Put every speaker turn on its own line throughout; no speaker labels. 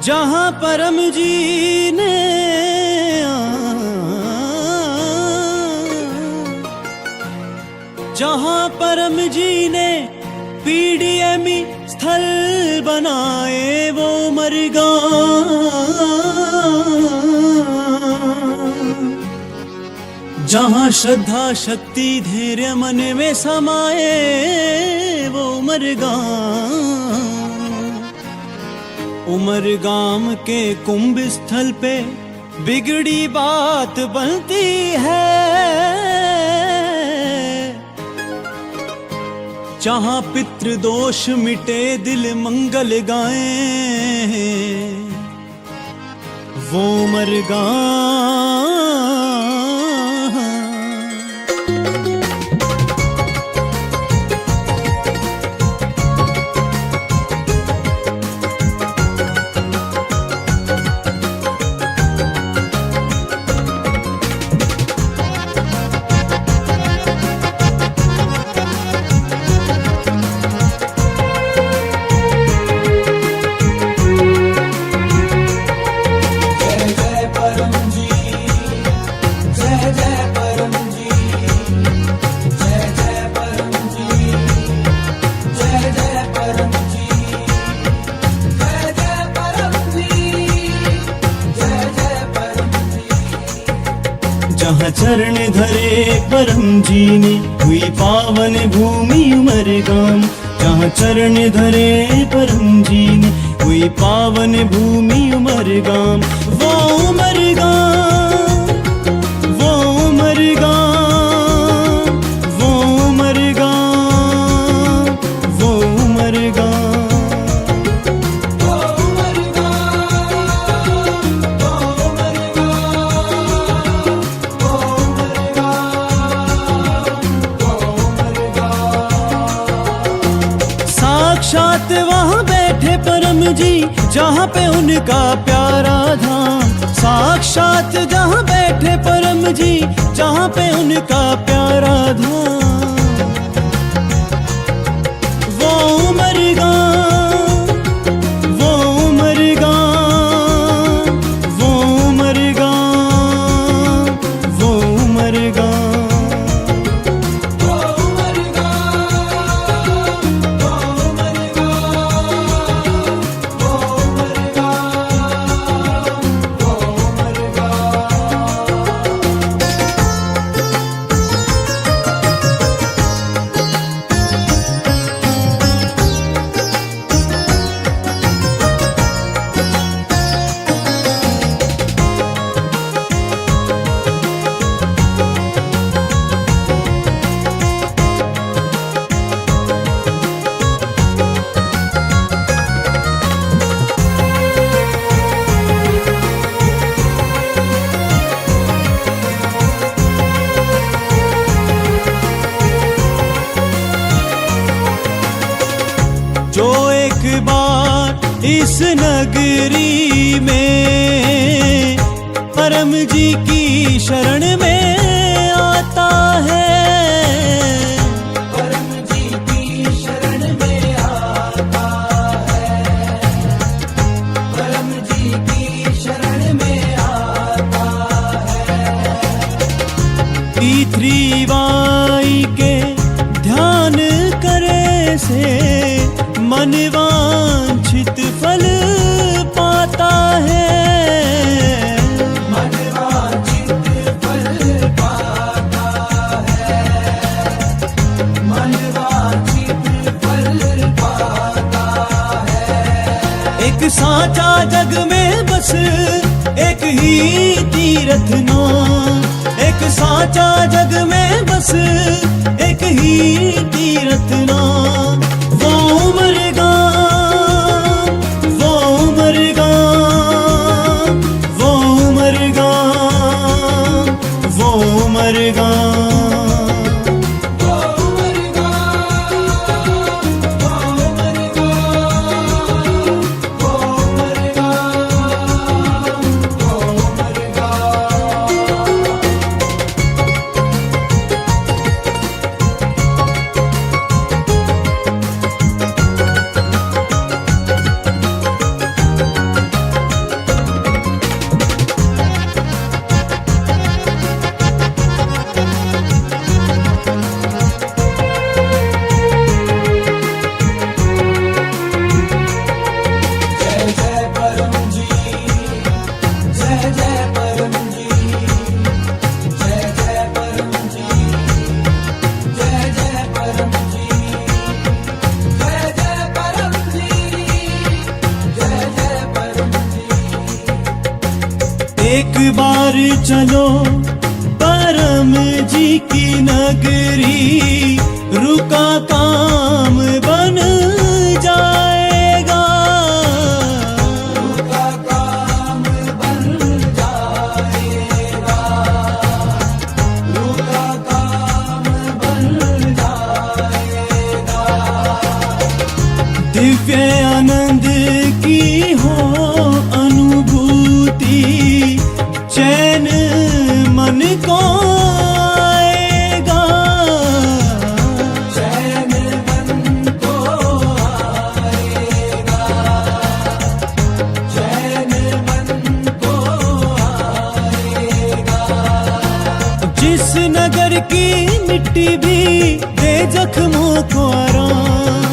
जहाँ परम जी ने जहाँ परम जी ने पीडीएमी स्थल बनाए वो मरगांव। जहाँ श्रद्धा शक्ति धैर्य मन में समाए वो मरगांव। उमरगाम के कुंभ स्थल पे बिगड़ी बात बनती है। जहाँ पितृदोष मिटे दिल मंगल गाए वो मरगांव। जहाँ चरण धरे परम जी ने हुई पावन भूमि उमरगाम। जहाँ चरण धरे परम जी ने हुई पावन भूमि उमरगाम। वो उमरगाम वो उमरगाम वो उमरगाम वो उमरगाम। साक्षात वहाँ बैठे परम जी जहाँ पे उनका प्यारा धाम। साक्षात जहाँ बैठे परम जी जहाँ पे उनका प्यारा धाम। वो उमरगाम वो उमरगाम वो उमरगाम वो उमरगाम। जो एक बार इस नगरी में परम जी की शरण में आता है। परम जी की शरण में आता है। परम जी की शरण में आता है। P3Y के ध्यान करे से मन वांछित फल पाता है। मन वांछित फल पाता है। मन वांछित फल पाता है। एक साचा जग में बस एक ही तीर्थ नाम। एक साचा जग में बस एक ही तीर्थ नाम। वो उमरगाम वो उमरगाम वो उमरगाम वो उमरगाम। एक बार चलो परम जी की नगरी, रुका काम बन जाएगा। रुका काम बन जाएगा। रुका काम बन जाएगा। दिव्य आनंद की हो अनुभूति, चैन मन को आएगा। चैन मन को आएगा। चैन मन को आएगा। जिस नगर की मिट्टी भी दे जख्मों को आराम,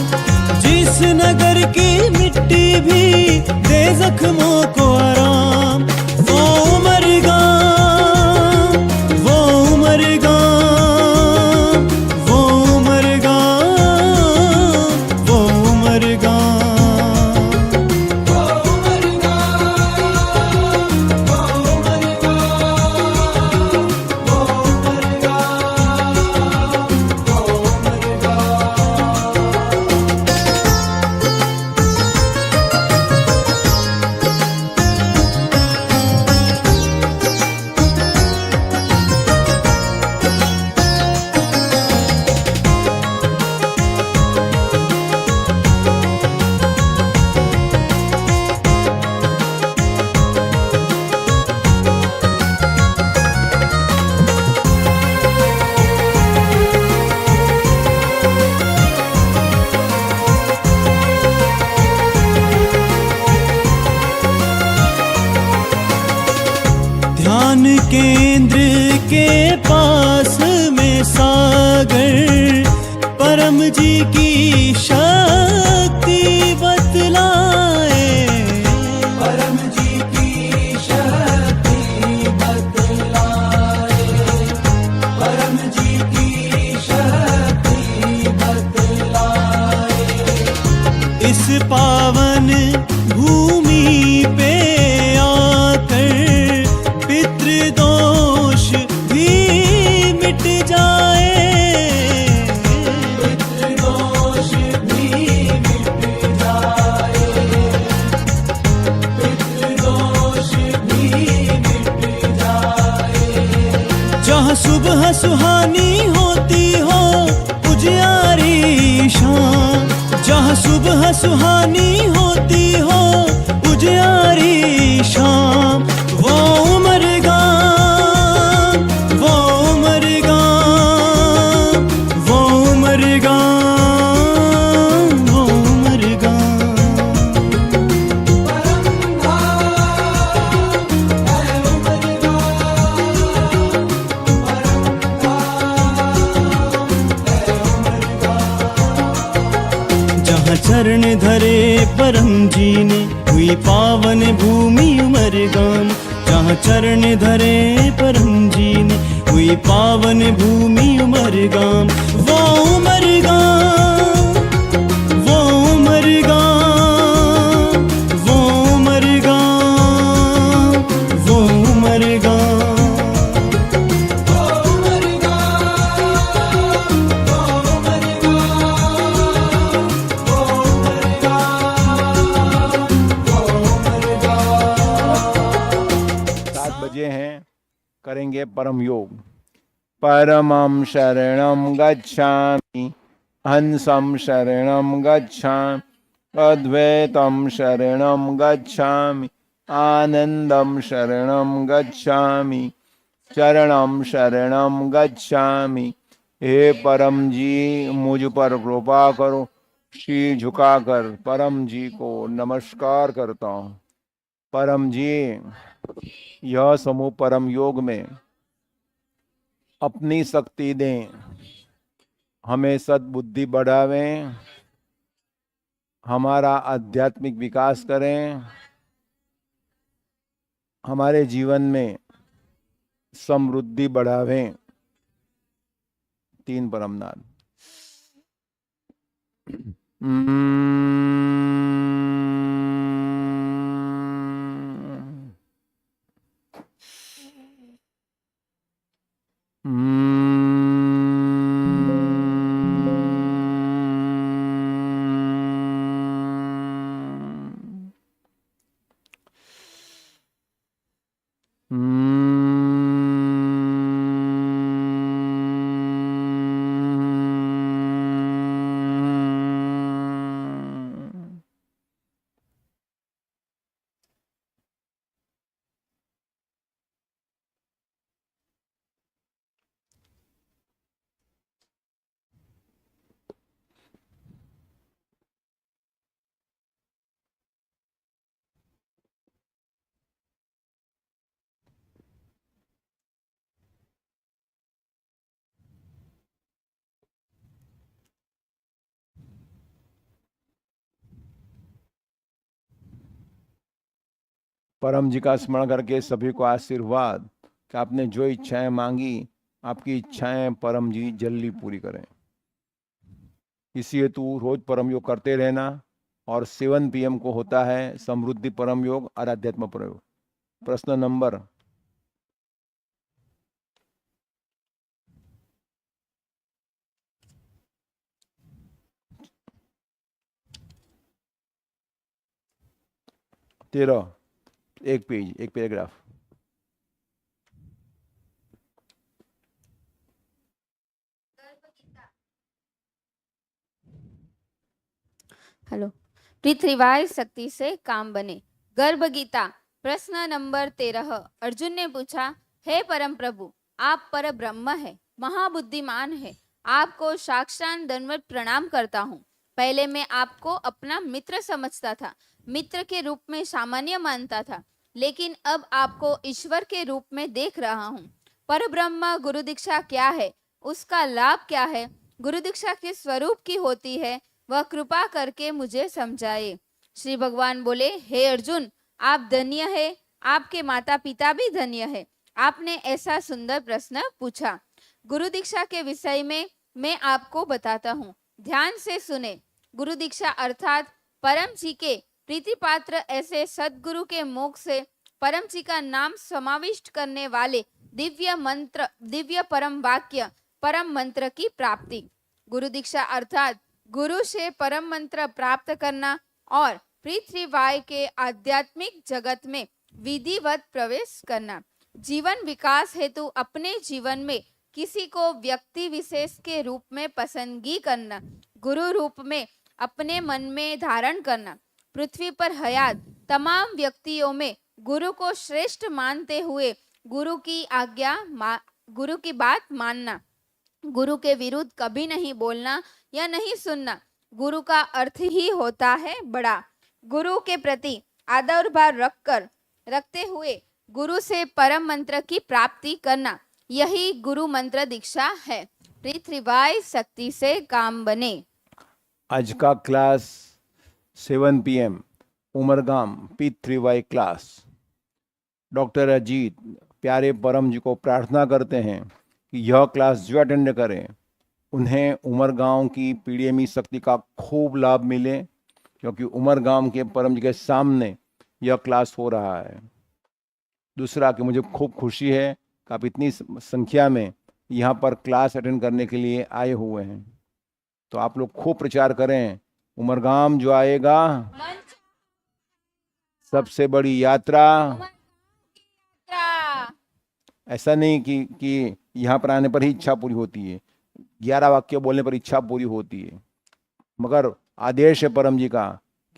जिस नगर की मिट्टी भी दे जख्मों को आराम, वो मरगा, वो मरगा, वो मरगा, वो मरगा, वो मरगा, वो मरगा, वो मरगा, वो मरगा। ध्यान केंद्र के पास में सागर, परम जी की शक्ति बतलाए। परम जी की शक्ति बतलाए। परम जी की शक्ति बतलाए। इस पावन भूमि पे आकर पितृदोष भी मिट जाए। पितृदोष भी मिट जाए। पितृदोष भी मिट जाए। जहाँ सुबह सुहानी होती हो उजियारी शाम, जहाँ सुबह सुहानी होती हो उजियारी शाम, वो मरगा, वो मरगा, वो मरगा, वो मरगा। जहाँ चरण धरे परम जी ने, हुई पावन भूमि उमरगाम। जहाँ चरण धरे परम जी ने, हुई पावन भूमि उमरगाम। वो उमरगाम, वो उमरगाम, वो उमरगाम, वो उमरगाम।
हैं, करेंगे परम योग। परमं शरणं गच्छामि, हंसं शरणं गच्छामि, अद्वैतं शरणं गच्छामि, आनंदं शरणं गच्छामि, चरणं शरणं गच्छामि। हे परम जी, मुझ पर कृपा करो। शीर झुकाकर परम जी को नमस्कार करता हूँ। परम जी, यह समूह परम योग में अपनी शक्ति दें, हमें सद्बुद्धि बढ़ावें, हमारा आध्यात्मिक विकास करें, हमारे जीवन में समृद्धि बढ़ावें। 3 परमनाद। परम जी का स्मरण करके सभी को आशीर्वाद कि आपने जो इच्छाएं मांगी, आपकी इच्छाएं परम जी जल्दी पूरी करें। इसी हेतु रोज परम योग करते रहना। और 7 PM को होता है समृद्धि परम योग और अध्यात्म परम योग। प्रश्न नंबर 13, एक पेज, एक पैराग्राफ।
हेलो। पृथ्वीवाय शक्ति से काम बने। गर्भ गीता प्रश्न नंबर 13। अर्जुन ने पूछा, हे परम प्रभु, आप पर ब्रह्म है, महाबुद्धिमान है, आपको साक्षात दंडवत प्रणाम करता हूँ। पहले मैं आपको अपना मित्र समझता था, मित्र के रूप में सामान्य मानता था, लेकिन अब आपको ईश्वर के रूप में देख रहा हूँ। पर ब्रह्म गुरु दीक्षा क्या है, उसका लाभ क्या है, गुरु दीक्षा किस स्वरूप की होती है, वह कृपा करके मुझे समझाए। श्री भगवान बोले, हे अर्जुन, आप धन्य है, आपके माता पिता भी धन्य है, आपने ऐसा सुंदर प्रश्न पूछा। गुरु दीक्षा के विषय में मैं आपको बताता हूँ, ध्यान से सुने। गुरु दीक्षा अर्थात परम जी के प्रीति पात्र ऐसे सदगुरु के मुख से परम जी का नाम समाविष्ट करने वाले दिव्य मंत्र, दिव्य परम वाक्य, परम मंत्र की प्राप्ति। गुरु दीक्षा अर्थात गुरु से परम मंत्र प्राप्त करना और पृथ्वीवाय के आध्यात्मिक जगत में विधिवत प्रवेश करना। जीवन विकास हेतु अपने जीवन में किसी को व्यक्ति विशेष के रूप में पसंदगी करना, गुरु रूप में अपने मन में धारण करना, पृथ्वी पर हयात तमाम व्यक्तियों में गुरु को श्रेष्ठ मानते हुए गुरु की आज्ञा, गुरु की बात मानना, गुरु के विरुद्ध कभी नहीं बोलना या नहीं सुनना। गुरु का अर्थ ही होता है बड़ा। गुरु के प्रति आदर भाव रखते हुए गुरु से परम मंत्र की प्राप्ति करना, यही गुरु मंत्र दीक्षा है। पृथ्वीवाय शक्ति से काम बने।
आज का class 7 PM Umargam P3Y class. Doctor Ajit प्यारे परम जी को प्रार्थना करते हैं कि यह क्लास जो अटेंड करें उन्हें उमरगांव की पीडीएमई शक्ति का खूब लाभ मिले, क्योंकि उमरगांव के परम जी के सामने यह क्लास हो रहा है। दूसरा कि मुझे खूब खुशी है कि आप इतनी संख्या में यहाँ पर क्लास अटेंड करने के लिए आए हुए हैं। तो आप लोग खूब प्रचार करें, उमरगांव जो आएगा सबसे बड़ी यात्रा। ऐसा नहीं कि यहाँ पर आने पर ही इच्छा पूरी होती है, 11 वाक्य बोलने पर इच्छा पूरी होती है, मगर आदेश है परम जी का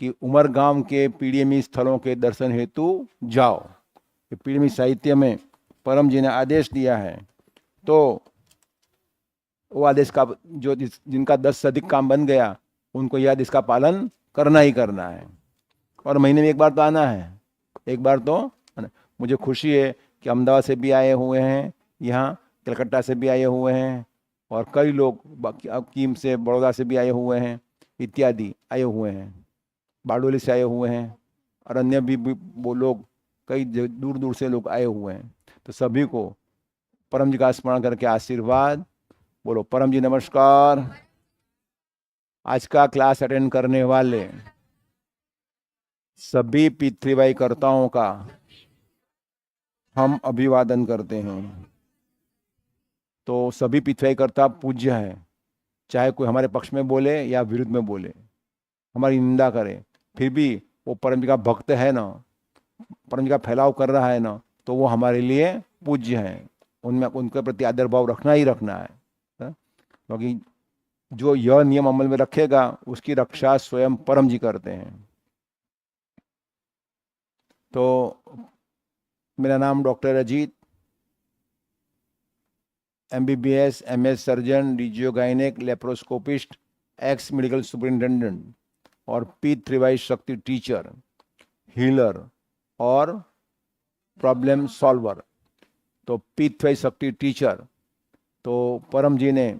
कि उमरगांव के पीडीएमई स्थलों के दर्शन हेतु जाओ। पीडीएमई साहित्य में परम जी ने आदेश दिया है, तो वो आदेश का जो जिनका 10 से अधिक काम बन गया उनको यह आदेश का पालन करना ही करना है। और महीने में एक बार तो आना है, एक बार तो। मुझे खुशी है कि अहमदाबाद से भी आए हुए हैं, यहाँ कलकत्ता से भी आए हुए हैं, और कई लोग कीम से, बड़ौदा से भी आए हुए हैं, इत्यादि आए हुए हैं, बारडोली से आए हुए हैं, और अन्य भी वो लोग कई दूर दूर से लोग आए हुए हैं। तो सभी को परम जी का स्मरण करके आशीर्वाद। बोलो परम जी नमस्कार। आज का क्लास अटेंड करने वाले सभी P3Y कर्ताओं का हम अभिवादन करते हैं। तो सभी P3Y कर्ता पूज्य है, चाहे कोई हमारे पक्ष में बोले या विरुद्ध में बोले, हमारी निंदा करे, फिर भी वो परम जी का भक्त है ना, परम जी का फैलाव कर रहा है ना, तो वो हमारे लिए पूज्य है। उनमें उनके प्रति आदर भाव रखना ही रखना है, क्योंकि जो यह नियम अमल में रखेगा उसकी रक्षा स्वयं परम जी करते हैं। तो मेरा नाम doctor Ajit, MBBS MS surgeon, radio gynaec, laparoscopist, ex medical superintendent और P3Y शक्ति टीचर, हीलर और प्रॉब्लम सॉल्वर। तो P3Y शक्ति टीचर, तो परम जी ने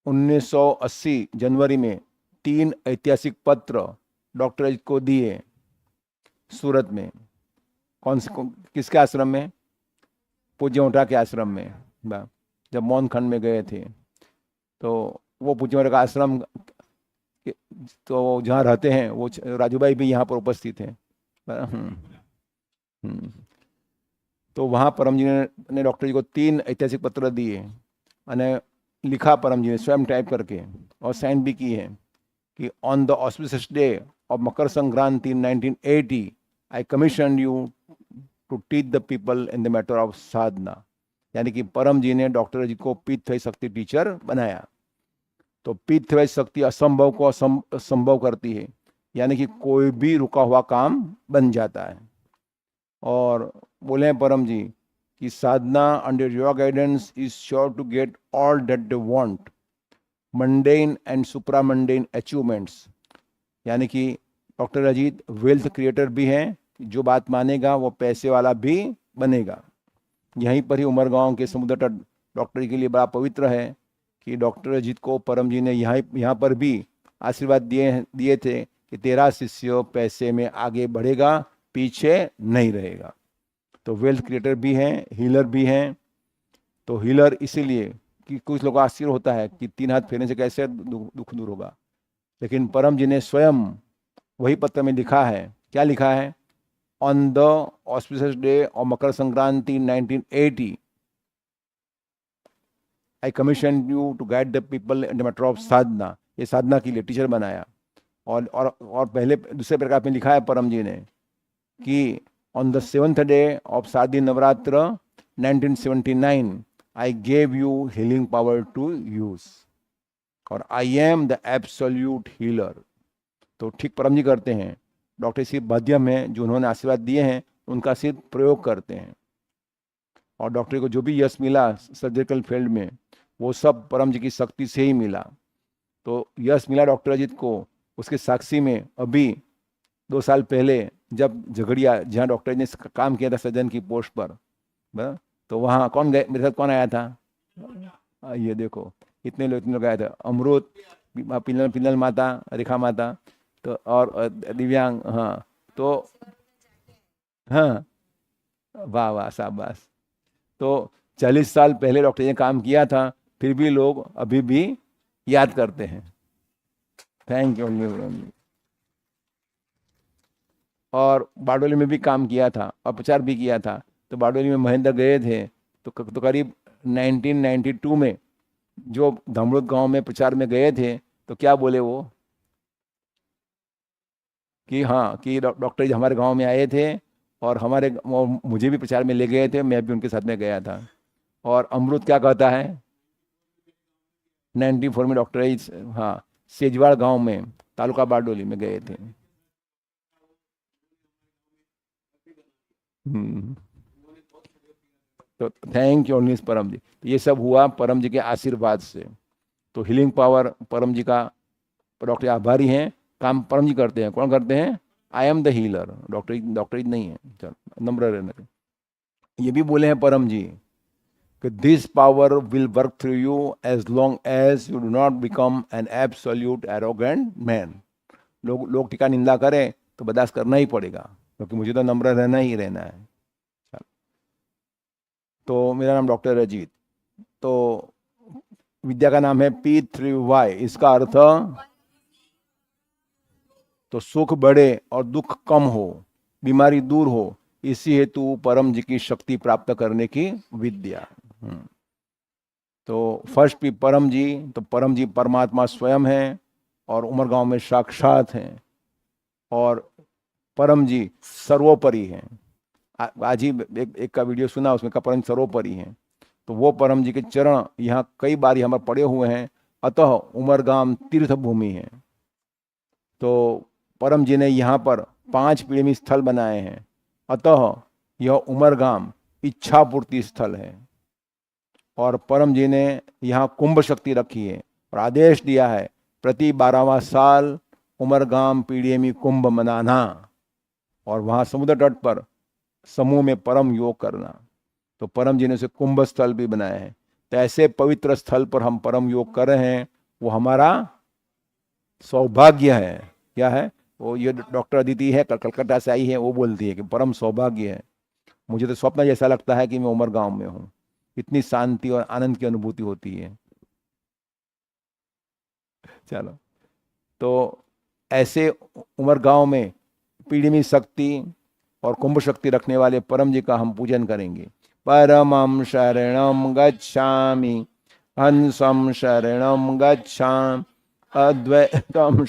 1980 जनवरी में 3 ऐतिहासिक पत्र डॉक्टर अजीत को दिए। सूरत में। किसके आश्रम में? पूज्य ओटा के आश्रम में। जब मौन खंड में गए थे तो वो पूज्य ओटा का आश्रम तो जहाँ रहते हैं वो राजूभाई भी यहाँ पर उपस्थित हैं। तो वहाँ परम जी ने डॉक्टर जी को 3 ऐतिहासिक पत्र दिए અને लिखा परम जी ने स्वयं टाइप करके और साइन भी की है कि on the auspicious day of Makar Sankranti 1980 I commission you to teach the people in the matter of sadhana. यानी कि परम जी ने डॉक्टर जी को पीतवैध शक्ति टीचर बनाया। तो पीतवैध शक्ति असंभव को संभव करती है, यानी कि कोई भी रुका हुआ काम बन जाता है। और बोले परम जी कि sadhana under your guidance is sure to get all that they want, mundane and supra mundane achievements. यानी कि डॉक्टर अजीत वेल्थ क्रिएटर भी हैं, जो बात मानेगा वो पैसे वाला भी बनेगा। यहीं पर ही उमरगांव के समुद्र तट डॉक्टर जी के लिए बड़ा पवित्र है कि डॉक्टर अजीत को परम जी ने यहाँ पर भी आशीर्वाद दिए थे कि तेरा शिष्य पैसे में आगे बढ़ेगा, पीछे नहीं रहेगा। तो वेल्थ क्रिएटर भी हैं, हीलर भी हैं। तो हीलर इसीलिए कि कुछ लोगों को आश्चर्य होता है कि 3 हाथ फेरने से कैसे दुख दूर होगा, लेकिन परम जी ने स्वयं वही पत्र में लिखा है। क्या लिखा है? On the auspicious day of Makar Sankranti 1980 I commission you to guide the people in the matter of sadhana. ये साधना के लिए टीचर बनाया। और पहले दूसरे प्रकार में लिखा है परम जी ने कि on the 7th day of Sharadiya Navratri 1979 I gave you healing power to use, और I am the absolute healer. तो ठीक परम जी करते हैं। डॉक्टर सिर्फ माध्यम है, जो उन्होंने आशीर्वाद दिए हैं उनका सिर्फ प्रयोग करते हैं। और डॉक्टर को जो भी यश मिला सर्जिकल फील्ड में, वो सब परम जी की शक्ति से ही मिला। तो यश मिला डॉक्टर अजीत को, उसके साक्षी में अभी 2 साल पहले जब झगड़िया, जहाँ डॉक्टर ने काम किया था सज्जन की पोस्ट पर, तो वहाँ कौन गए? मेरे साथ कौन आया था? ये देखो इतने लोग आए थे। अमृत, पिनल माता, रेखा माता, तो और दिव्यांग। हाँ, तो हाँ, वाह वाह, शाबाश। तो 40 साल पहले डॉक्टर ने काम किया था, फिर भी लोग अभी भी याद करते हैं। Thank you. और बारडोली में भी काम किया था और प्रचार भी किया था। तो बारडोली में महेंद्र गए थे तो करीब 1992 में जो धमरुद गांव में प्रचार में गए थे, तो क्या बोले वो कि हाँ, कि डॉक्टर जी हमारे गांव में आए थे और मुझे भी प्रचार में ले गए थे, मैं भी उनके साथ में गया था। और अमृत क्या कहता है? 94 में डॉक्टर जी, हाँ, सेजवाड़ गांव में, तालुका बारडोली में गए थे। तो थैंक यू ऑलवेज परम जी। तो ये सब हुआ परम जी के आशीर्वाद से। तो हीलिंग पावर परम जी का, डॉक्टर आभारी हैं, काम परम जी करते हैं। कौन करते हैं? आई एम द हीलर, डॉक्टर नहीं है। चल नंबर रहने। ये भी बोले हैं परम जी कि this power will work through you as long as you do not become an absolute arrogant man. लोग टीका निंदा करें तो बर्दाश्त करना ही पड़ेगा, क्योंकि मुझे तो नम्र रहना ही रहना है। तो मेरा नाम डॉक्टर अजीत। तो विद्या का नाम है P3Y। इसका अर्थ तो सुख बढ़े और दुख कम हो, बीमारी दूर हो, इसी हेतु परम जी की शक्ति प्राप्त करने की विद्या। तो फर्स्ट भी परम जी, तो परम जी परमात्मा स्वयं है और उमरगांव में साक्षात हैं, और परम जी सर्वोपरि हैं। आज ही एक का वीडियो सुना, उसमें का परम सर्वोपरि हैं। तो वो परम जी के चरण यहाँ कई बार हमारे पड़े हुए हैं। अतः उमरगाम तीर्थ भूमि है। तो परम जी ने यहाँ पर 5 प्रेमी स्थल बनाए हैं। अतः यह उमरगाम इच्छा पूर्ति स्थल है। और परम जी ने यहाँ कुंभ शक्ति रखी है और आदेश दिया है प्रति 12वां साल उमरगाम पीडीएमई कुंभ मनाना, और वहाँ समुद्र तट पर समूह में परम योग करना। तो परम जी ने उसे कुंभ स्थल भी बनाया है। तो ऐसे पवित्र स्थल पर हम परम योग कर रहे हैं, वो हमारा सौभाग्य है। क्या है? वो ये डॉक्टर अदिति है, कलकत्ता से आई है, वो बोलती है कि परम सौभाग्य है, मुझे तो स्वप्न जैसा लगता है कि मैं उमरगांव में हूँ, इतनी शांति और आनंद की अनुभूति होती है। चलो, तो ऐसे उमरगांव में पीड़िमी शक्ति और कुंभ शक्ति रखने वाले परम जी का हम पूजन करेंगे। परमं शरणं गच्छामि, हंसं शरणं गच्छामि, अद्वैतं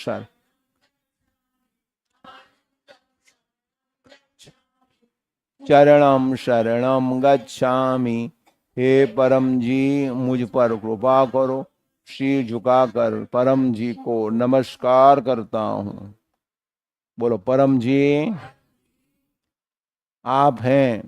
चरणं शरणं गच्छामि। हे परम जी, मुझ पर कृपा करो। शीर झुकाकर परम जी को नमस्कार करता हूँ। बोलो, परम जी आप हैं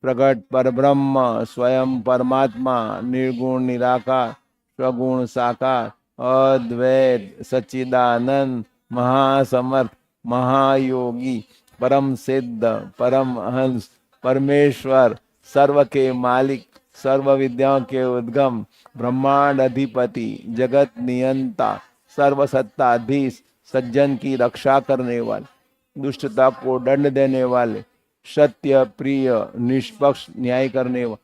प्रकट परब्रह्म, स्वयं परमात्मा, निर्गुण निराकार, स्वगुण साकार, अद्वैत सच्चिदानंद, महासमर्थ, महायोगी, परम सिद्ध, परम हंस, परमेश्वर, सर्व के मालिक, सर्व विद्याओं के उद्गम, ब्रह्मांड अधिपति, जगत नियंता, सर्वसत्ताधीश, सज्जन की रक्षा करने वाले, दुष्टता को दंड देने वाले, सत्य प्रिय, निष्पक्ष न्याय करने वाले,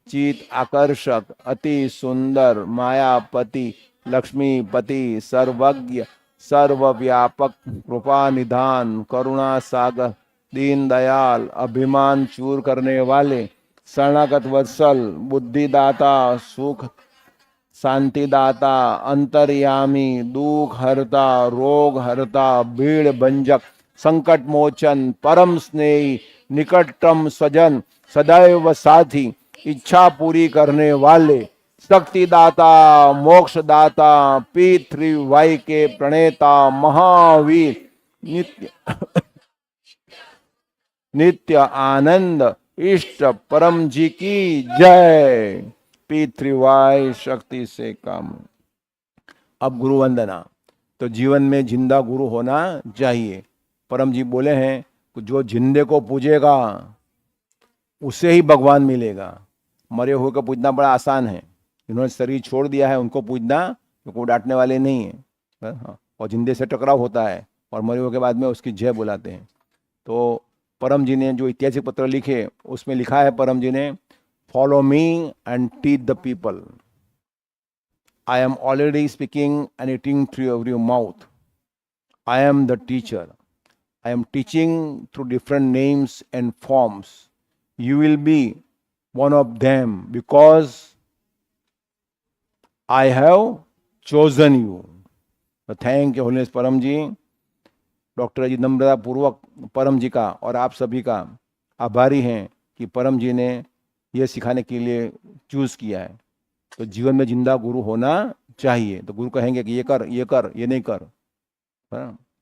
चित आकर्षक, अति सुंदर, मायापति, लक्ष्मीपति, सर्वज्ञ, सर्वव्यापक, कृपा निधान, करुणा सागर, दीन दयाल, अभिमान चूर करने वाले, शरणागत वत्सल, बुद्धिदाता, सुख शांतिदाता, अंतर्यामी, दुख हरता, रोग हरता, भीड़ भंजक, संकट मोचन, परम स्नेही, निकटतम स्वजन, सदैव साथी, इच्छा पूरी करने वाले, शक्तिदाता, मोक्षदाता, P3Y के प्रणेता, महावीर, नित्य नित्य आनंद, इष्ट परम जी की जय। P3Y शक्ति से काम। अब गुरु वंदना। तो जीवन में जिंदा गुरु होना चाहिए। परम जी बोले हैं कि जो जिंदे को पूजेगा उसे ही भगवान मिलेगा। मरे हुए को पूजना बड़ा आसान है, इन्होंने शरीर छोड़ दिया है, उनको पूजना तो कोई डांटने वाले नहीं है। और जिंदे से टकराव होता है और मरे हुए के बाद में उसकी जय बुलाते हैं। तो परम जी ने जो ऐतिहासिक पत्र लिखे उसमें लिखा है, परम जी ने, follow me and teach the people. I am already speaking and eating through your mouth. I am the teacher. I am teaching through different names and forms. You will be one of them because I have chosen you. So thank you, Holiness परम जी। Doctor जी नम्रता पूर्वक परम जी का और आप सभी का आभारी हैं कि परम जी ने यह सिखाने के लिए चूज किया है। तो जीवन में जिंदा गुरु होना चाहिए। तो गुरु कहेंगे कि ये कर, ये कर, ये नहीं कर।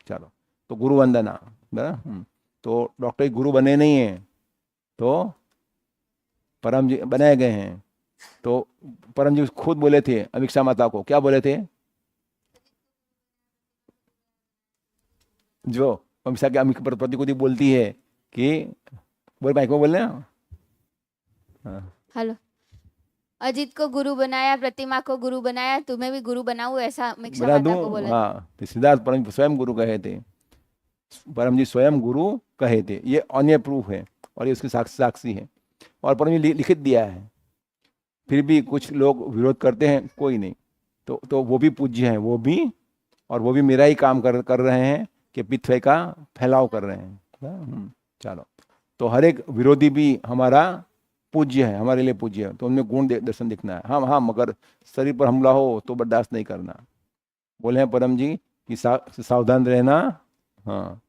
चलो, तो गुरु वंदना। तो डॉक्टर गुरु बने नहीं हैं, तो परम जी बनाए गए हैं। तो परम जी खुद बोले थे अमीक्षा माता को, क्या बोले थे? जो अमीक्षा के अमीक्षा प्रति को बोलती है कि बोल माइक में बोलने।
हेलो, अजीत को गुरु बनाया, प्रतिमा को गुरु बनाया, तुम्हें भी गुरु बनाऊं, ऐसा अमीक्षा माता को बोला।
हाँ, तो सिद्धार्थ परम स्वयं गुरु कहे थे। परम जी स्वयं गुरु कहे थे। ये अन्य प्रूफ है और ये उसकी साक्षी है और परम जी लिखित दिया है। फिर भी कुछ लोग विरोध करते हैं, कोई नहीं। तो वो भी पूज्य हैं, वो भी, और वो भी मेरा ही काम कर रहे हैं कि P3Y का फैलाव कर रहे हैं। चलो, तो हर एक विरोधी भी हमारा पूज्य है, हमारे लिए पूज्य है। तो उनमें गुण दर्शन दिखना है। हाँ, मगर शरीर पर हमला हो तो बर्दाश्त नहीं करना। बोले हैं परम जी कि सावधान रहना। हाँ,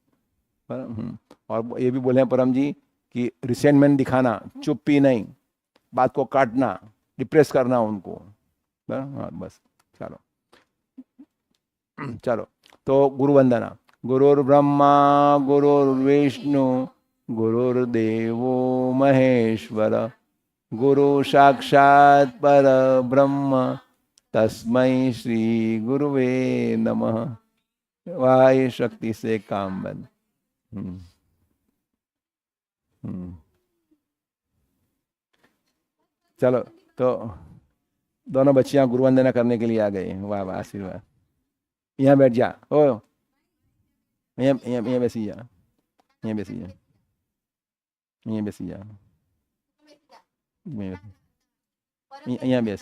और ये भी बोले हैं परम जी कि रिसेंटमेंट दिखाना, चुप्पी नहीं, बात को काटना, डिप्रेस करना उनको। हाँ, बस। चलो, तो गुरु वंदना। गुरुर् ब्रह्मा गुरुर्विष्णु गुरुर्देवो महेश्वर, गुरु साक्षात् पर ब्रह्म तस्मै श्री गुरुवे नमः। वाय शक्ति से काम बंद। चलो, तो दोनों बच्चियां गुरु वंदना करने के लिए आ गई। वाह वाह, आशीर्वाद। यहाँ बैठ जा। ओ यहाँ बैसी जा, यहाँ बैसी जा, यहाँ बैसी जा, यहाँ बैस।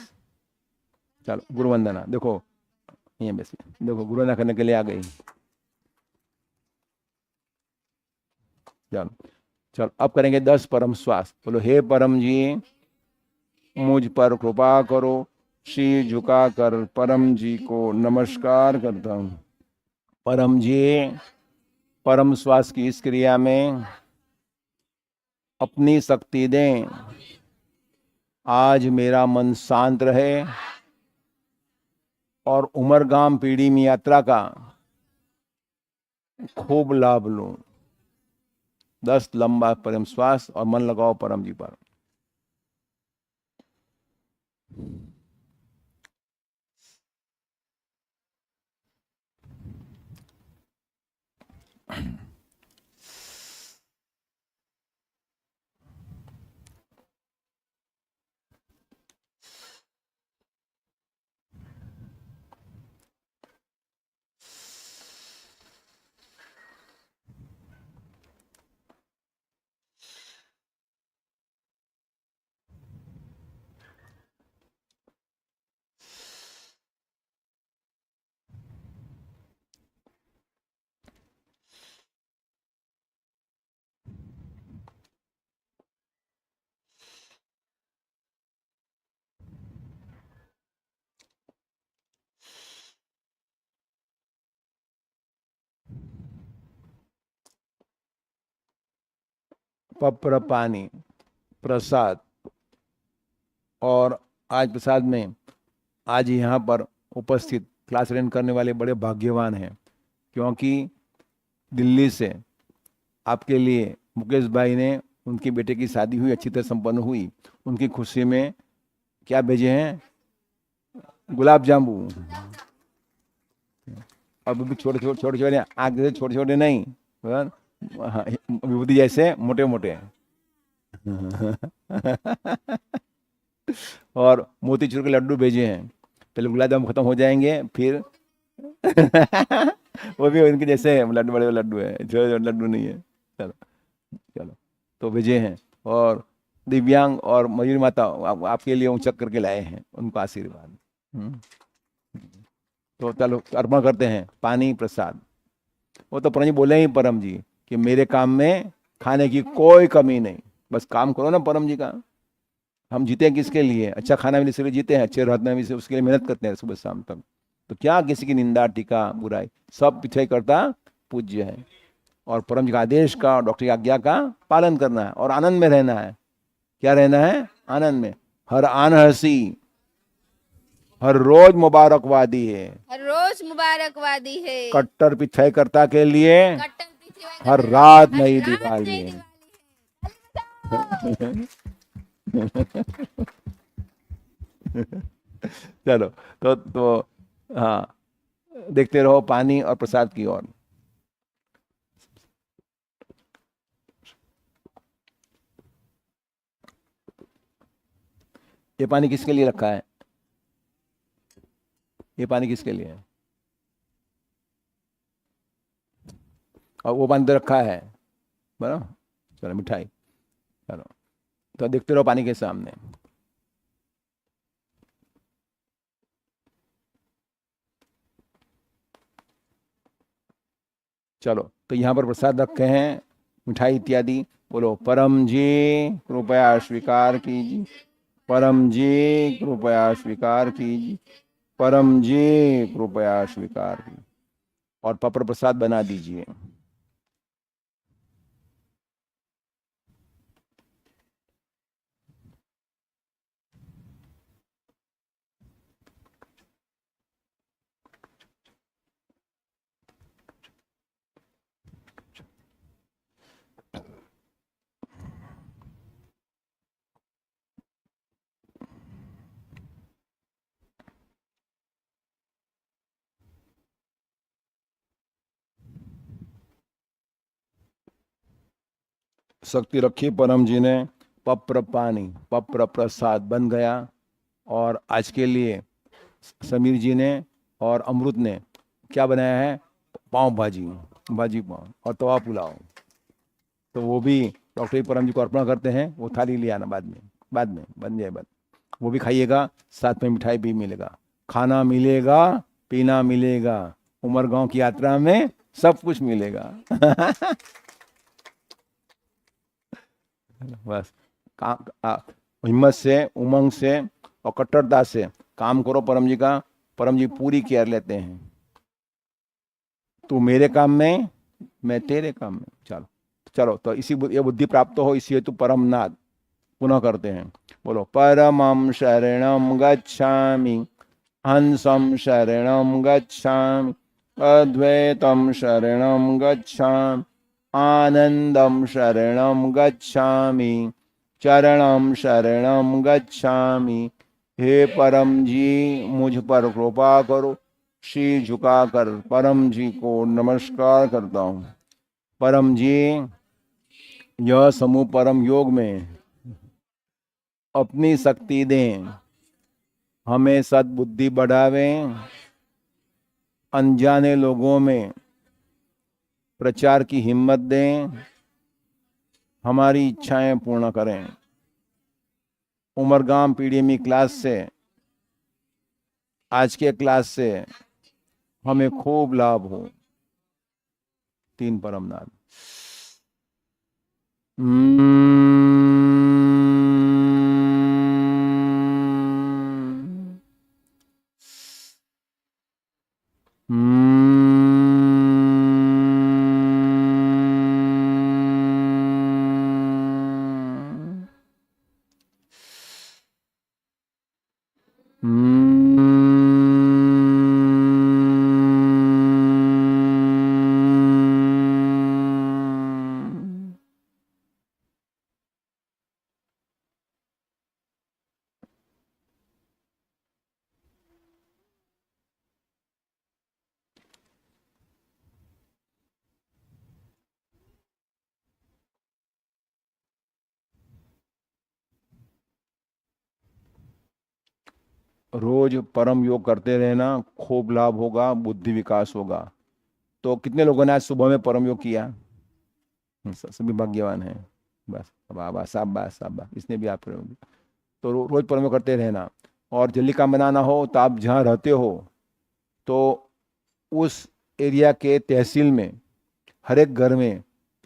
चलो गुरु वंदना, देखो यहाँ बैसी, देखो गुरु वंदना करने के लिए आ गई। चलो चलो अब करेंगे 10 परम श्वास। बोलो, हे परम जी मुझ पर कृपा करो, शीर झुका कर परम जी को नमस्कार करता हूँ। परम जी, परम श्वास की इस क्रिया में अपनी शक्ति दें। आज मेरा मन शांत रहे और उमरगाम पीढ़ी में यात्रा का खूब लाभ लूं। 10 लंबा परम श्वास और मन लगाओ परम जी पर। पप्र पानी प्रसाद, और आज प्रसाद में आज यहाँ पर उपस्थित क्लास अटेंड करने वाले बड़े भाग्यवान हैं, क्योंकि दिल्ली से आपके लिए मुकेश भाई ने, उनकी बेटे की शादी हुई, अच्छी तरह संपन्न हुई, उनकी खुशी में क्या भेजे हैं? गुलाब जामुन। अब भी छोटे छोटे छोटे छोटे, आग जैसे छोटे छोटे नहीं, विभूति जैसे मोटे मोटे। और मोतीचूर के लड्डू भेजे हैं। पहले गुलाब जामुन खत्म हो जाएंगे, फिर वो भी उनके जैसे लड्डू, बड़े लड्डू है, छोटे लड्डू नहीं है। चलो चलो तो भेजे हैं। और दिव्यांग और मयूरी माता आपके लिए ऊंचा करके लाए हैं, उनको आशीर्वाद। तो चलो अर्पण करते हैं पानी प्रसाद। वो तो परम जी बोले ही, परम जी कि मेरे काम में खाने की कोई कमी नहीं, बस काम करो ना परम जी का। हम जीते हैं किसके लिए? अच्छा खाना भी इसलिए जीते हैं, अच्छे रहना भी उसके लिए मेहनत करते हैं सुबह शाम तक। तो क्या किसी की निंदा टीका बुराई सब पीछे करता पूज्य है। और परम जी का आदेश का और डॉक्टर की आज्ञा का पालन करना है और आनंद में रहना है। क्या रहना है? आनंद में। हर आन हंसी हर रोज मुबारकवादी है,
हर रोज मुबारकवादी है।
कट्टर पिछय कर्ता के लिए
कट्टर पीछे
हर रात नई दिवाली है। चलो तो हाँ, देखते रहो पानी और प्रसाद की ओर। ये पानी किसके लिए रखा है? ये पानी किसके लिए है? और वो पानी तो रखा है बराबर। चलो मिठाई, चलो तो देखते रहो पानी के सामने। चलो तो यहाँ पर प्रसाद रखे हैं, मिठाई इत्यादि। बोलो, परम जी कृपया स्वीकार कीजिए, परम जी कृपया स्वीकार कीजिए, परम जी कृपया स्वीकार कीजिए। और पपर प्रसाद बना दीजिए। शक्ति रखी परम जी ने। पप्र पानी पप्र प्रसाद बन गया। और आज के लिए समीर जी ने और अमृत ने क्या बनाया है? पाव भाजी। भाजी पाव और तवा पुलाव, तो वो भी डॉक्टर परम जी को अर्पण करते हैं। वो थाली ले आना बाद में बन जाए, वो भी खाइएगा, साथ में मिठाई भी मिलेगा, खाना मिलेगा, पीना मिलेगा, उमरगांव की यात्रा में सब कुछ मिलेगा। बस हिम्मत से, उमंग से और कट्टरता से काम करो परम जी का। परम जी पूरी केयर लेते हैं। तू मेरे काम में, मैं तेरे काम में। चलो चलो, तो इसी ये बुद्धि प्राप्त हो, इसी हेतु परम नाद पुनः करते हैं। बोलो, परमं शरणं गच्छामि, हंसं शरणं गच्छामि, अद्वैतं शरणं गच्छामि, आनंदं शरणं गच्छामि, चरणं शरणं गच्छामि। हे परम जी, मुझ पर कृपा करो। शीश झुकाकर परम जी को नमस्कार करता हूँ। परम जी, यह समूह परम योग में अपनी शक्ति दें, हमें सद्बुद्धि बढ़ावें, अनजाने लोगों में प्रचार की हिम्मत दें, हमारी इच्छाएं पूर्ण करें। उमरगाम पीडीएमई क्लास से, आज के क्लास से हमें खूब लाभ हो। 3 परमनाद। रोज परम योग करते रहना, खूब लाभ होगा, बुद्धि विकास होगा। तो कितने लोगों ने आज सुबह में परम योग किया? सभी भाग्यवान हैं। बस वाह, शाबाश शाबाश, इसने भी आप करोगे। तो रोज परम योग करते रहना। और जल्दी काम बनाना हो तो आप जहाँ रहते हो तो उस एरिया के तहसील में हर एक घर में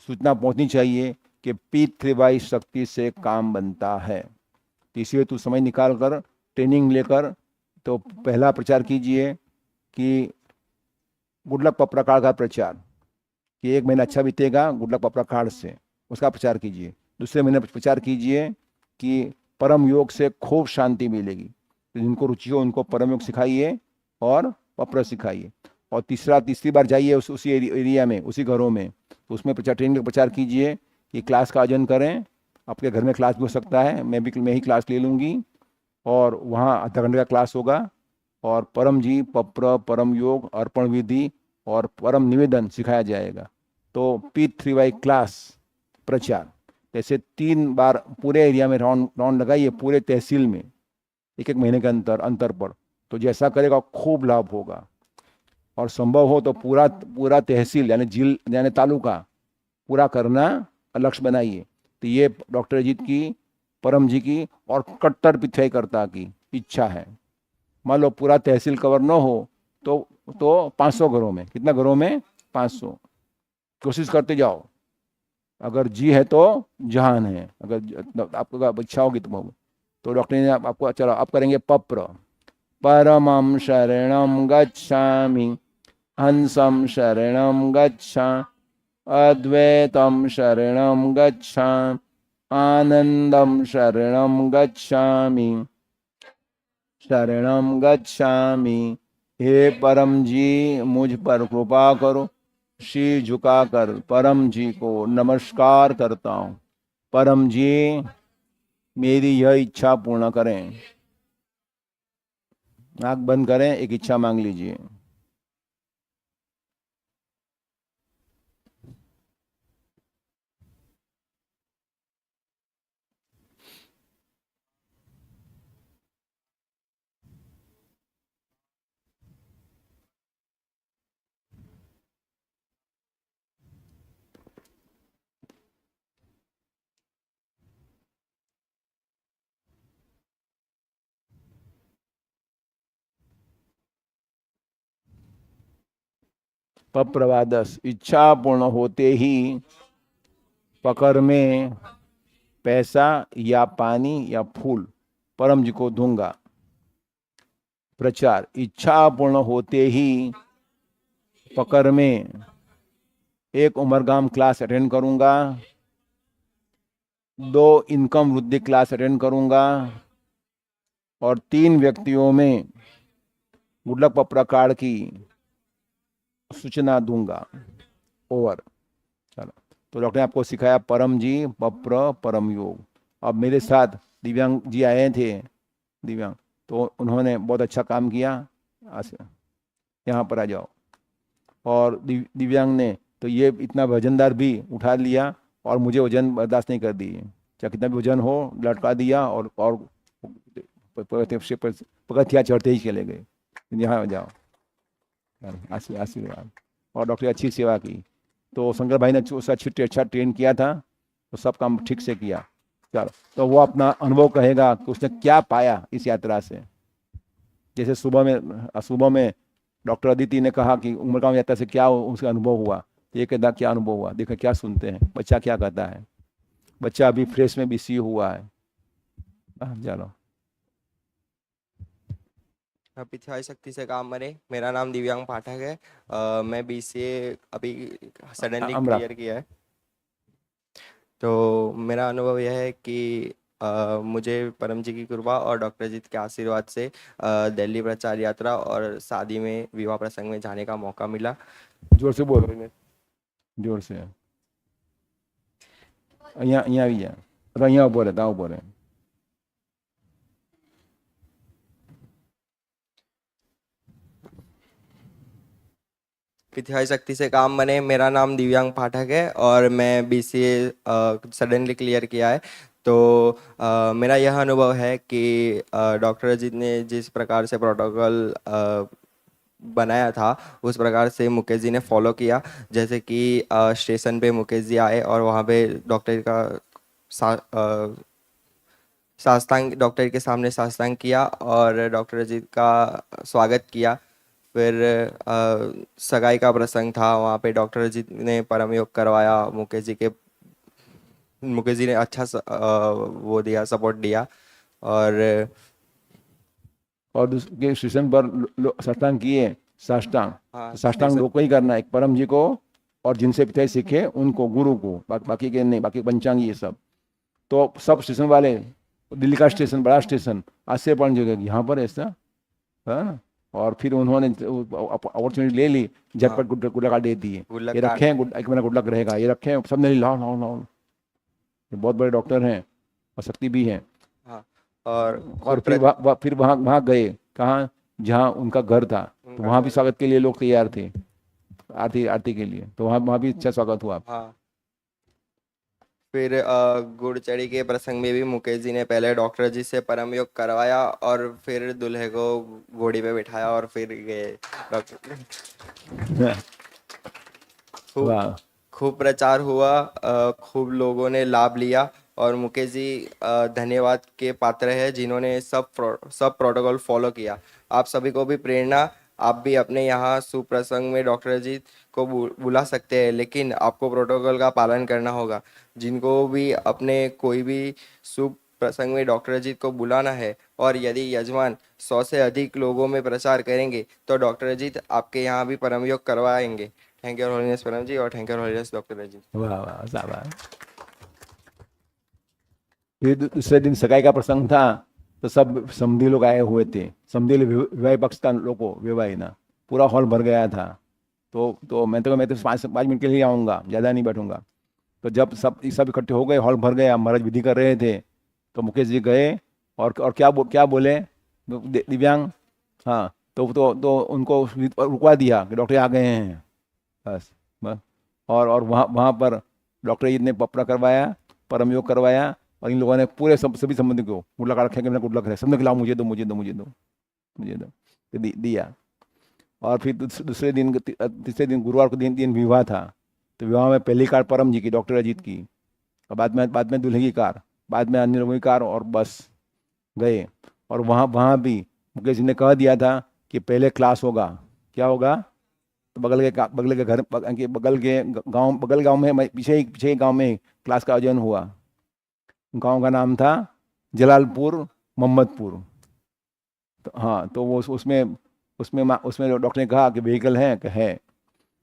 सूचना पहुंचनी चाहिए कि P3Y शक्ति से काम बनता है। तो इसीलिए तू समय निकाल कर ट्रेनिंग लेकर तो पहला प्रचार कीजिए कि गुड लक पपरा कार्ड का प्रचार, कि 1 महीना अच्छा बीतेगा गुड लक पपरा कार्ड से, उसका प्रचार कीजिए। दूसरे महीने प्रचार कीजिए कि परम योग से खूब शांति मिलेगी। तो जिनको रुचि हो उनको परम योग सिखाइए और पपरा सिखाइए। और तीसरी बार जाइए उसी एरिया में, उसी घरों में, तो उसमें प्रचार, ट्रेनिंग का प्रचार कीजिए कि क्लास का आयोजन करें। आपके घर में क्लास भी हो सकता है, मैं ही क्लास ले लूँगी और वहाँ आधा घंटे का क्लास होगा। और परम जी पप्र, परम योग, अर्पण विधि और परम निवेदन सिखाया जाएगा। तो P3Y क्लास प्रचार ऐसे 3 बार पूरे एरिया में राउंड लगाइए, पूरे तहसील में 1 महीने के अंतर पर। तो जैसा करेगा खूब लाभ होगा। और संभव हो तो पूरा तहसील यानी जिल यानी तालुका पूरा करना लक्ष्य बनाइए। तो ये डॉक्टर अजीत की, परम जी की और कट्टर पिथाईकर्ता की इच्छा है। मान लो पूरा तहसील कवर न हो तो 500 घरों में, कितना घरों में? 500। कोशिश करते जाओ। अगर जी है तो जहान है, अगर आपको इच्छा होगी तो डॉक्टर ने आपको, चलो आप करेंगे पप्र। परमं शरणं गच्छामि, हंसं शरणं गच्छामि, अद्वैतं शरणं गच्छामि, आनंदं शरणं गच्छामि, शरणं गच्छामि। हे परम जी, मुझ पर कृपा करो। शीश झुकाकर परम जी को नमस्कार करता हूँ। परम जी, मेरी यह इच्छा पूर्ण करें। आंख बंद करें, एक इच्छा मांग लीजिए। पप्रवादस, इच्छा पूर्ण होते ही पकर में पैसा या पानी या फूल परम जी को दूंगा। प्रचार, इच्छा पूर्ण होते ही पकर में एक उमरगाम क्लास अटेंड करूंगा, 2 इनकम वृद्धि क्लास अटेंड करूंगा और 3 व्यक्तियों में गुडलक प्रकार की सूचना दूंगा। ओवर। चलो, तो डॉक्टर ने आपको सिखाया परम जी, पप्र, परम योग। अब मेरे साथ दिव्यांग जी आए थे, दिव्यांग, तो उन्होंने बहुत अच्छा काम किया। यहाँ पर आ जाओ। और दिव्यांग ने तो ये इतना वजनदार भी उठा लिया और मुझे वजन बर्दाश्त नहीं कर दी, चाहे कितना भी वजन हो लटका दिया और पगथिया चढ़ते ही चले गए। यहाँ जाओ, आशीर्वाद। और डॉक्टर अच्छी सेवा की, तो शंकर भाई ने उसे अच्छा ट्रेन किया था, तो सब काम ठीक से किया। चलो, तो वो अपना अनुभव कहेगा कि उसने क्या पाया इस यात्रा से। जैसे सुबह में डॉक्टर अदिति ने कहा कि उमरगांव यात्रा से क्या उसका अनुभव हुआ, तो ये कहता क्या अनुभव हुआ, देखो क्या सुनते हैं बच्चा क्या कहता है। बच्चा अभी फ्रेश में बीसी हुआ है। चलो।
पिथाई शक्ति से काम मरे। मेरा नाम दिव्यांग पाठक है। मैं BCA अभी सडनली क्लियर किया है। तो मेरा अनुभव यह है कि मुझे परम जी की कृपा और डॉक्टर जी के आशीर्वाद से दिल्ली प्रचार यात्रा और शादी में विवाह प्रसंग में जाने का मौका मिला।
जोर से बोल, जोर से। यहाँ भी जा, यहाँ बोले, दाओ बोले।
पिथाई शक्ति से काम बने। मेरा नाम दिव्यांग पाठक है और मैं BCA सडनली क्लियर किया है। तो मेरा यह अनुभव है कि डॉक्टर अजीत ने जिस प्रकार से प्रोटोकॉल बनाया था उस प्रकार से मुकेश जी ने फॉलो किया। जैसे कि स्टेशन पे मुकेश जी आए और वहाँ पे डॉक्टर का साष्टांग, डॉक्टर के सामने साष्टांग किया और डॉक्टर अजीत का स्वागत किया। फिर सगाई का प्रसंग था, वहाँ पे डॉक्टर जी ने परम योग करवाया। मुकेश जी ने अच्छा वो दिया, सपोर्ट दिया। और
दूसरे स्टेशन पर साष्टांग किए, साष्टांग।
हाँ,
साष्टांग लोग को ही करना है, एक परम जी को और जिनसे पिताजी सीखे उनको, गुरु को, बाकी के नहीं, बाकी पंचांग ये सब। तो सब स्टेशन वाले, दिल्ली का स्टेशन बड़ा स्टेशन, आज से 5 जगह यहाँ पर ऐसा है। और फिर उन्होंने अपॉर्चुनिटी ले ली, झटपट गुडलक दे दिए। ये रखें, एक महीना गुडलक रहेगा, ये रखें, सबने लाओ लाओ लाओ। ये बहुत बड़े डॉक्टर हैं और शक्ति भी हैं।
हाँ, और
फिर वहाँ गए, कहाँ, जहाँ उनका घर था, तो वहाँ भी स्वागत के लिए लोग तैयार थे, आरती के लिए। तो वहाँ भी अच्छा स्वागत हुआ।
हाँ। फिर गुड़चड़ी के प्रसंग में भी मुकेश जी ने पहले डॉक्टर जी से परम योग करवाया और फिर दूल्हे को घोड़ी पे बिठाया और फिर गए डॉक्टर। खूब प्रचार हुआ, खूब लोगों ने लाभ लिया और मुकेश जी धन्यवाद के पात्र है जिन्होंने सब प्रोटोकॉल फॉलो किया। आप सभी को भी प्रेरणा, आप भी अपने यहाँ सुप्रसंग में डॉक्टर जी को बुला सकते हैं, लेकिन आपको प्रोटोकॉल का पालन करना होगा। जिनको भी अपने कोई भी शुभ प्रसंग में डॉक्टर अजीत को बुलाना है और यदि यजमान 100 से अधिक लोगों में प्रचार करेंगे तो डॉक्टर अजीत आपके यहाँ भी परम योग करवाएंगे। थैंक यू होलीनेस परम जी और thank you holiness doctor Ajit.
वाह वाह, शाबाश। फिर दूसरे दिन सगाई का प्रसंग था, तो सब समधी लोग आए हुए थे। समधी विवाह पक्ष का लोग को, विवाह ना, पूरा हॉल भर गया था। तो मैं तो 5 मिनट के लिए आऊँगा, ज़्यादा नहीं बैठूंगा। तो जब सब इकट्ठे हो गए, हॉल भर गया, महाराज विधि कर रहे थे, तो मुकेश जी गए और क्या बोले दिव्यांग। हाँ, तो उनको रुकवा दिया कि डॉक्टर आ गए हैं, बस। और वहाँ पर डॉक्टर जी ने पपड़ा करवाया, परम योग करवाया और इन लोगों ने पूरे सभी संबंधी को गुडलक रखेंगे, मेरा गुडलक है, सबने खिलाओ, मुझे दो, दिया। और फिर तीसरे दिन गुरुवार को दिन विवाह था। तो विवाह में पहली कार परम जी की, डॉक्टर अजीत की, और बाद में दूल्हे की कार, बाद में अन्य लोगों की कार, और बस गए। और वहाँ भी मुकेश जी ने कह दिया था कि पहले क्लास होगा, क्या होगा, तो बगल के घर बगल गांव में पीछे ही गांव में क्लास का आयोजन हुआ। गांव का नाम था जलालपुर मोहम्मदपुर। तो हाँ, तो वो उसमें डॉक्टर ने कहा कि व्हीकल है, कि है,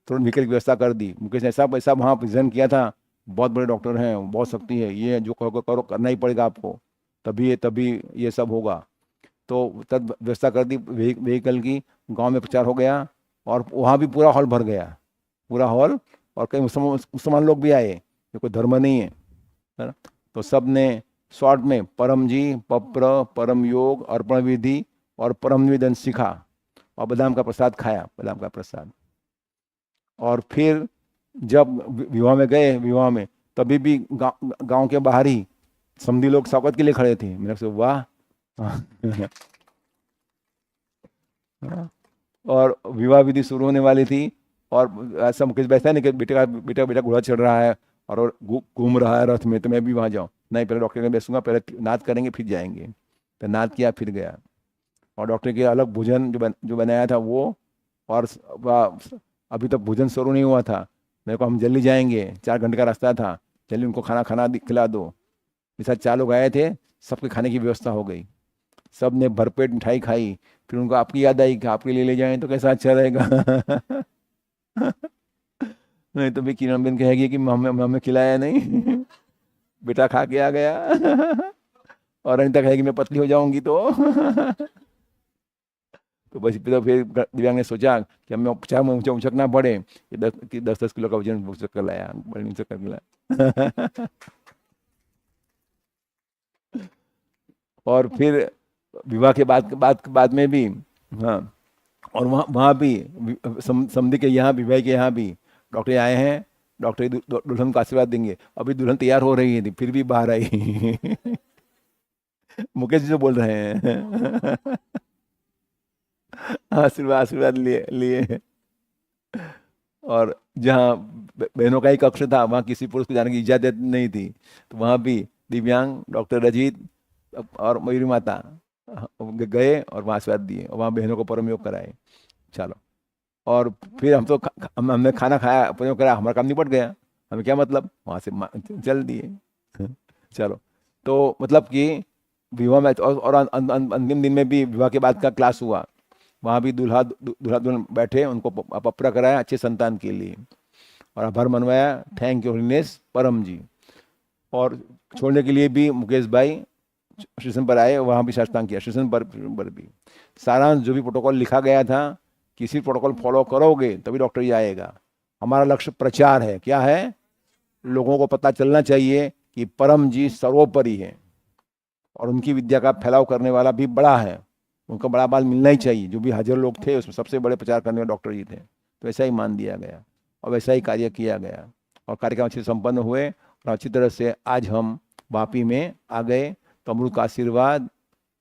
तुरंत व्हीकल की व्यवस्था कर दी। मुकेश ने ऐसा वहाँ प्रेजेंट किया था, बहुत बड़े डॉक्टर हैं, बहुत शक्ति है, ये जो करो करना ही पड़ेगा आपको, तभी ये सब होगा। तो तब व्यवस्था कर दी व्हीकल की, गांव में प्रचार हो गया और वहाँ भी पूरा हॉल भर गया, पूरा हॉल। और कई मुसलमान लोग भी आए, ये कोई धर्म नहीं है ना। तो सब ने शॉर्ट में परम जी, पप्र, परम योग, अर्पण विधि और परम निवेदन सीखा और बादाम का प्रसाद खाया, बादाम का प्रसाद। और फिर जब विवाह में तभी भी गांव के बाहर ही समधी लोग स्वागत के लिए खड़े थे। मेरे से वाह। और विवाह विधि शुरू होने वाली थी और ऐसा मुकेश बैठा नहीं कि बेटा घोड़ा चढ़ रहा है और घूम रहा है रथ में, तो मैं भी वहाँ जाऊँ, नहीं, पहले डॉक्टर के बैसूंगा, पहले नाद करेंगे फिर जाएंगे। तो नाद किया, फिर गया। और डॉक्टर के अलग भोजन जो बनाया था वो, और अभी तक भोजन शुरू नहीं हुआ था। मेरे को हम जल्दी जाएंगे, 4 घंटे का रास्ता था, जल्दी उनको खाना खिला दो। मेरे साथ 4 लोग आए थे, सबके खाने की व्यवस्था हो गई, सब ने भरपेट मिठाई खाई। फिर उनको आपकी याद आई कि आपके लिए ले जाएं तो कैसा अच्छा रहेगा। नहीं तो भी किरण बेन कहेगी कि हमें खिलाया नहीं। बेटा खा के आ गया। और अनिता कहेगी मैं पतली हो जाऊंगी तो। तो बस फिर दिव्यांग ने सोचा कि हमें चाहे मुझे उछकना पड़े, कि 10-10 किलो का वजन उछक कर लाया, बड़ी उछक कर लाया। और फिर विवाह के बाद में भी, हाँ, और वहाँ भी समधी के यहाँ, विवाह के यहाँ भी डॉक्टर आए हैं। डॉक्टर दुल्हन को आशीर्वाद देंगे। अभी दुल्हन तैयार हो रही है, फिर भी बाहर आई। मुकेश जी जो बोल रहे हैं। आशीर्वाद लिए। और जहाँ बहनों का ही कक्ष था, वहाँ किसी पुरुष को जाने की इजाजत नहीं थी, तो वहाँ भी दिव्यांग, डॉक्टर रजीत और मयूरी माता गए और वहाँ आशीर्वाद दिए और वहाँ बहनों को परम योग कराए। चलो, और फिर हमने खाना खाया, परम योग कराया, हमारा काम निपट गया। हमें क्या मतलब, वहाँ से चल दिए। चलो, तो मतलब कि विवाह में और अंतिम दिन में भी विवाह के बाद का क्लास हुआ। वहाँ भी दूल्हा दुल्हन बैठे, उनको पपरा कराया अच्छे संतान के लिए और आभार मनवाया, थैंक यू होलीनेस परम जी। और छोड़ने के लिए भी मुकेश भाई स्टेशन पर आए, वहाँ भी साष्टांग किया, स्टेशन पर भी। सारांश जो भी प्रोटोकॉल लिखा गया था, किसी प्रोटोकॉल फॉलो करोगे तभी डॉक्टर ही आएगा। हमारा लक्ष्य प्रचार है। क्या है? लोगों को पता चलना चाहिए कि परम जी सर्वोपरि है और उनकी विद्या का फैलाव करने वाला भी बड़ा है, उनका बड़ा बाल मिलना ही चाहिए। जो भी हाजिर लोग थे उसमें सबसे बड़े प्रचार करने वाले डॉक्टर जी थे। तो ऐसा ही मान दिया गया और वैसा ही कार्य किया गया और कार्यक्रम अच्छे संपन्न हुए और अच्छी तरह से आज हम वापी में आ गए। तो अमृत का आशीर्वाद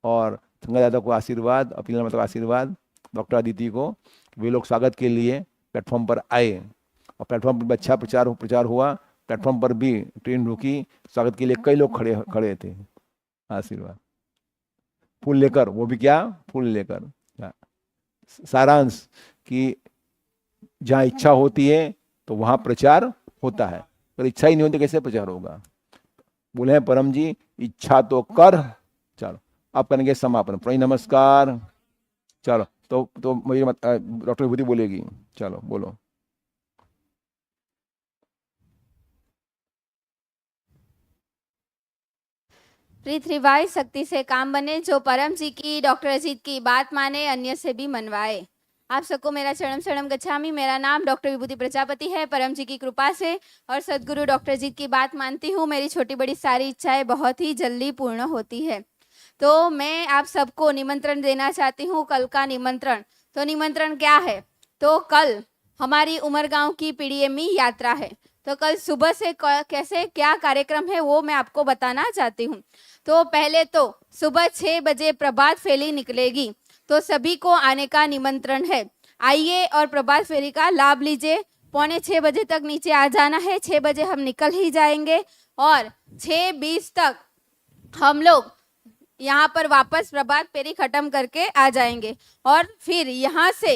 और संगा दादा को आशीर्वाद, अपील माता को आशीर्वाद, डॉक्टर अदिति को, वे लोग स्वागत के लिए प्लेटफॉर्म पर आए और प्लेटफॉर्म पर अच्छा प्रचार हुआ। प्लेटफॉर्म पर भी ट्रेन रुकी, स्वागत के लिए कई लोग खड़े थे। आशीर्वाद फूल लेकर, वो भी क्या, फूल लेकर। सारांश कि जहाँ इच्छा होती है तो वहाँ प्रचार होता है, अगर इच्छा ही नहीं होती कैसे प्रचार होगा। बोले हैं परम जी, इच्छा तो कर। चलो, आप करेंगे समापन, प्रणय नमस्कार। चलो, तो मुझे डॉक्टर विभूति बोलेगी। चलो बोलो।
पृथ्वीवाई शक्ति से काम बने, जो परम जी की, डॉक्टर अजीत की बात माने, अन्य से भी मनवाए। आप सबको मेरा शरणम गच्छामि। मेरा नाम डॉक्टर विभूति प्रजापति है। परम जी की कृपा से और सदगुरु डॉक्टर अजीत की बात मानती हूँ। मेरी छोटी बड़ी सारी इच्छाएं बहुत ही जल्दी पूर्ण होती है। तो मैं आप सबको निमंत्रण देना चाहती हूँ, कल का निमंत्रण। तो निमंत्रण क्या है? तो कल हमारी उमरगांव की पीडीएमई यात्रा है। तो कल सुबह से कैसे क्या कार्यक्रम है वो मैं आपको बताना चाहती हूँ। तो पहले तो सुबह 6 बजे प्रभात फेरी निकलेगी, तो सभी को आने का निमंत्रण है। आइए और प्रभात फेरी का लाभ लीजिए। 5:45 बजे तक नीचे आ जाना है। 6 बजे हम निकल ही जाएंगे और 6:20 तक हम लोग यहाँ पर वापस प्रभात फेरी खत्म करके आ जाएंगे और फिर यहाँ से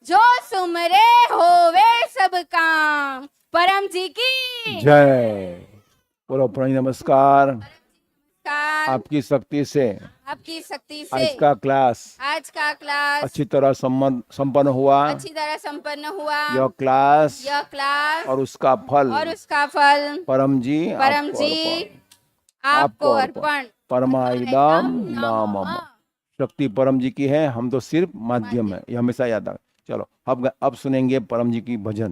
जो सुमरे होवे सब काम। परम जी की
जय। बोलो प्रणाम नमस्कार।
नमस्कार।
आपकी शक्ति से
आपकी शक्ति
आज
से
का क्लास
आज का क्लास
अच्छी तरह संपन्न हुआ।
अच्छी तरह संपन्न हुआ।
यह क्लास
क्लास
और उसका फल
और उसका फल
परम जी
आपको अर्पण।
परमाइदम नामम। शक्ति परम जी की है, हम तो सिर्फ माध्यम है, ये हमेशा याद रखें। चलो अब सुनेंगे परम जी की भजन।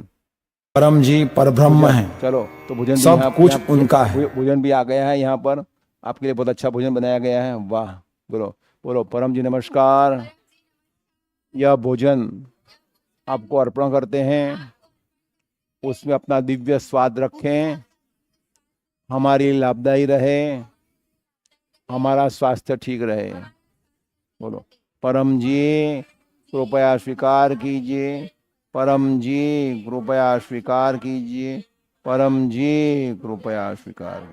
परम जी परब्रह्म है,
चलो तो भोजन भी
सब कुछ उनका है।
भोजन भी आ गया है यहाँ पर, आपके लिए बहुत अच्छा भोजन बनाया गया है। वाह, बोलो बोलो परम जी नमस्कार। यह भोजन आपको अर्पण करते हैं, उसमें अपना दिव्य स्वाद रखें, हमारी लाभदायी रहे, हमारा स्वास्थ्य ठीक रहे। बोलो परम जी कृपया स्वीकार कीजिए, परम जी कृपया स्वीकार कीजिए, परम जी कृपया स्वीकार।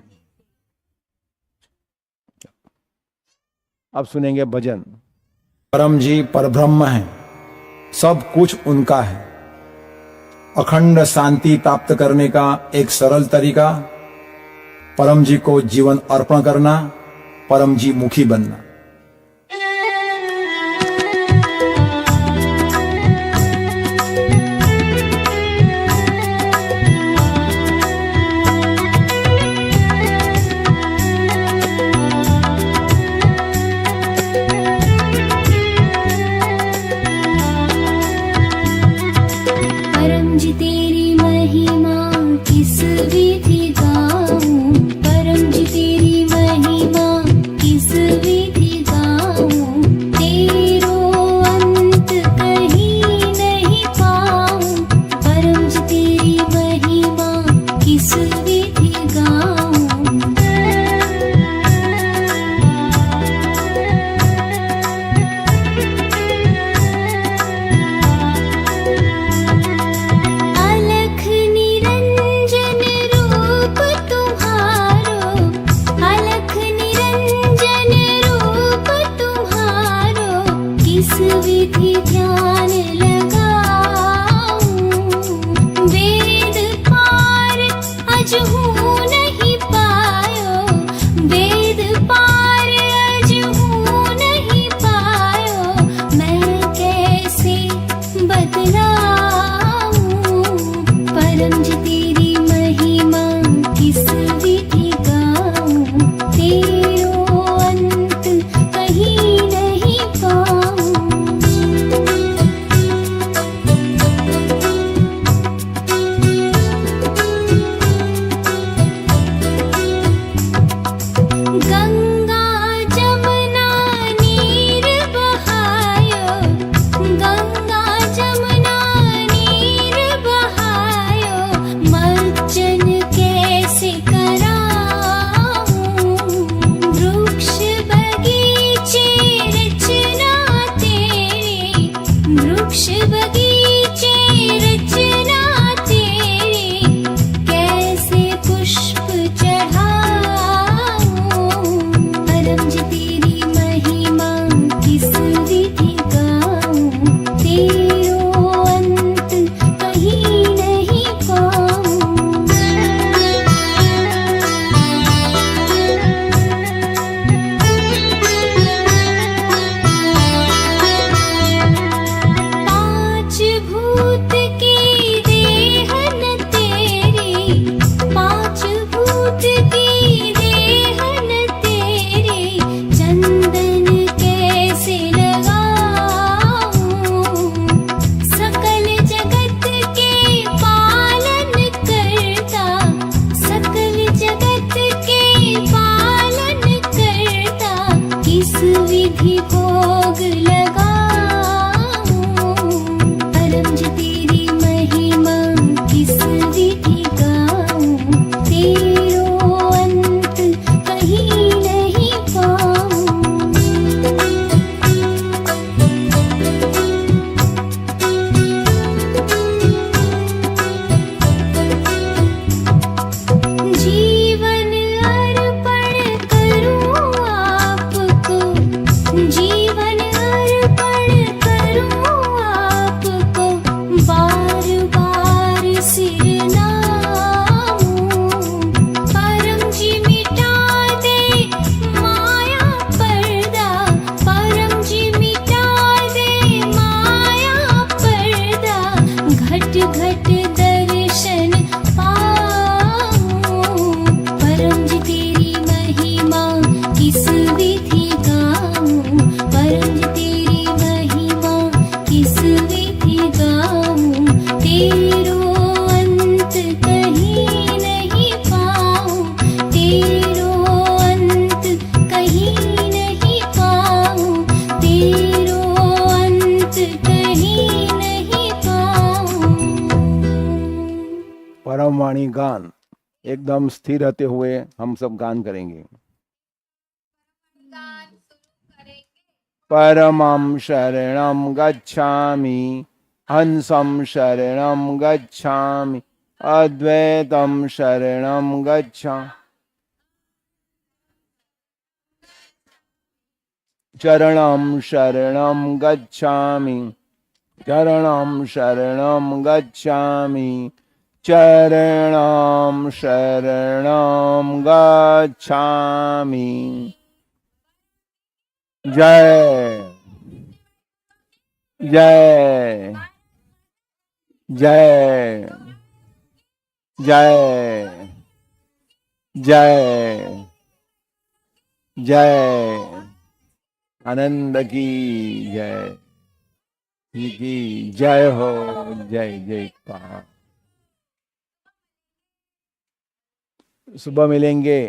अब सुनेंगे भजन।
परम जी परब्रह्म है, सब कुछ उनका है। अखंड शांति प्राप्त करने का एक सरल तरीका, परम जी को जीवन अर्पण करना, परम जी मुखी बनना।
परम जी तेरी महिमा किस विधि गाऊं, परम जी तेरी महिमा किस विधि गाऊं, तेरो अंत कहीं नहीं पाऊं, परम जी तेरी महिमा किस विधि गाऊं। अलख निरंजन रूप तुम्हारो, अलख निरंजन रूप तुम्हारो, किस विधि ध्यान लगाऊं, वेद पार अजहू नहीं पायो, वेद पार अजहू नहीं पायो, मैं कैसे बदलाऊं, परम जी तेरी महिमा किस विधि गाऊं, तेरो अंत कहीं नहीं पाऊं।
यानी गान, एकदम स्थिर रहते हुए हम सब गान करेंगे। परमं शरणं गच्छामि, हंसं शरणं गच्छामि, अद्वैतं शरणं गच्छामि, चरणं शरणं गच्छामि, चरणं शरणं गच्छामि, चरणं शरणं गच्छामि। जय जय जय जय जय जय, आनंद की जय, की जय हो, जय जय का। सुबह मिलेंगे